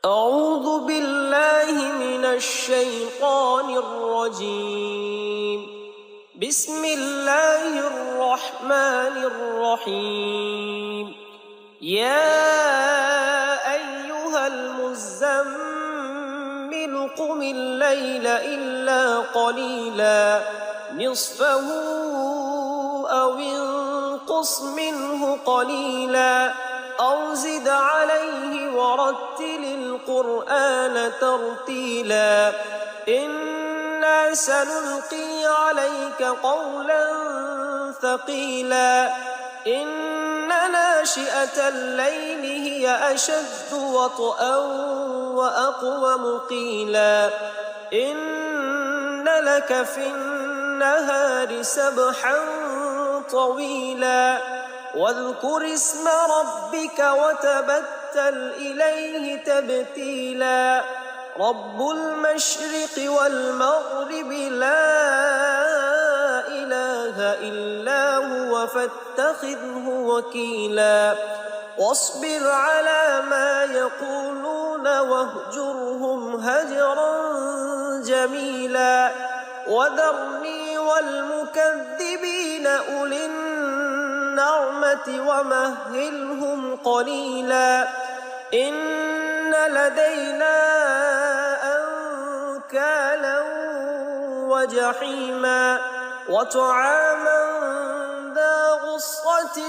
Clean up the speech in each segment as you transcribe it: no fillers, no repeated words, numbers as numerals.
أعوذ بالله من الشيطان الرجيم. بسم الله الرحمن الرحيم. يا أيها المزمل قم الليل إلا قليلا نصفه أو انقص منه قليلا أو زد عليه ورتل القرآن ترتيلا إنا سنلقي عليك قولا ثقيلا إن ناشئة الليل هي أشد وطئا وأقوم قيلا إن لك في النهار سبحا طويلا واذكر اسم ربك وتبتل إليه تبتيلا رب المشرق والمغرب لا إله إلا هو فاتخذه وكيلا واصبر على ما يقولون واهجرهم هجرا جميلا وذرني والمكذبين أولي النعمة ومهلهم قليلا إن لدينا أنكالا وجحيما وطعاما ذا غصة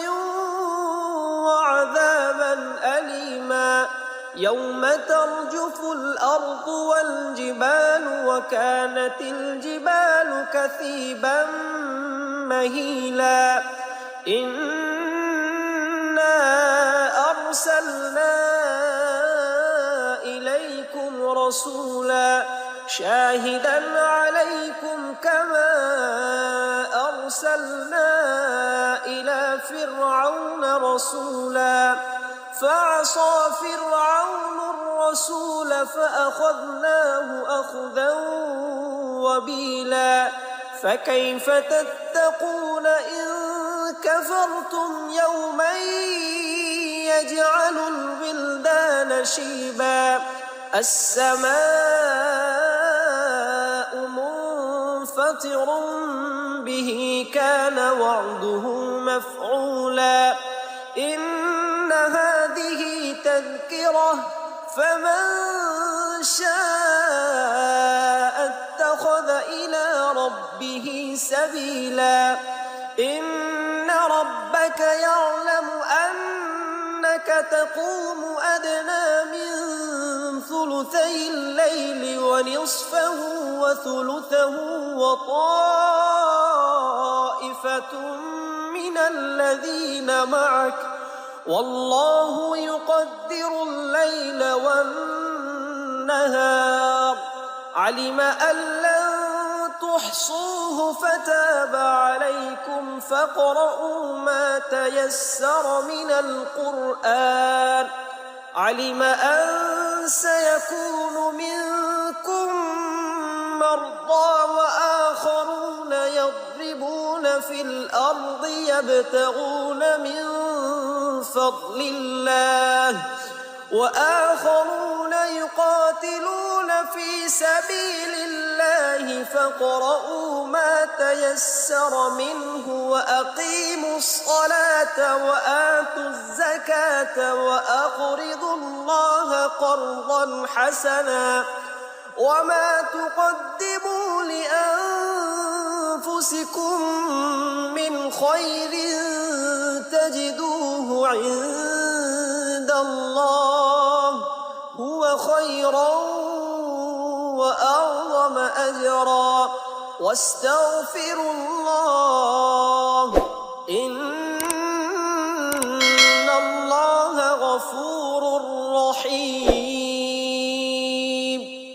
وعذابا أليما يوم ترجف الأرض والجبال وكانت الجبال كثيبا مهيلا إنا أرسلنا إليكم رسولا شاهدا عليكم كما أرسلنا إلى فرعون رسولا فعصى فرعون الرسول فأخذناه أخذا وبيلا فكيف تتقون إن كفرتم يوما يجعل الولدان شيبا السماء منفطر به كان وعده مفعولا إن هذه تذكرة فمن شاء اتخذ إلى ربه سبيلا إن ربك يعلم أنك تقوم أدنى من ثلثي الليل ونصفه وثلثه وطائفة من الذين معك والله يقدر الليل والنهار علم أن لن تحصوه فتاب عليكم فاقرؤوا ما تيسر من القرآن علم أن سيكون منكم مرضى وآخرون يضربون في الأرض يبتغون من فضل الله وآخرون يقاتلون في سبيل الله فاقرؤوا ما تيسر منه وأقيموا الصلاة وآتوا الزكاة وأقرضوا الله قرضا حسنا وما تقدموا لأنفسكم من خير تجدوه عند الله هو خيرا وأعظم أجرا واستغفروا الله إن الله غفور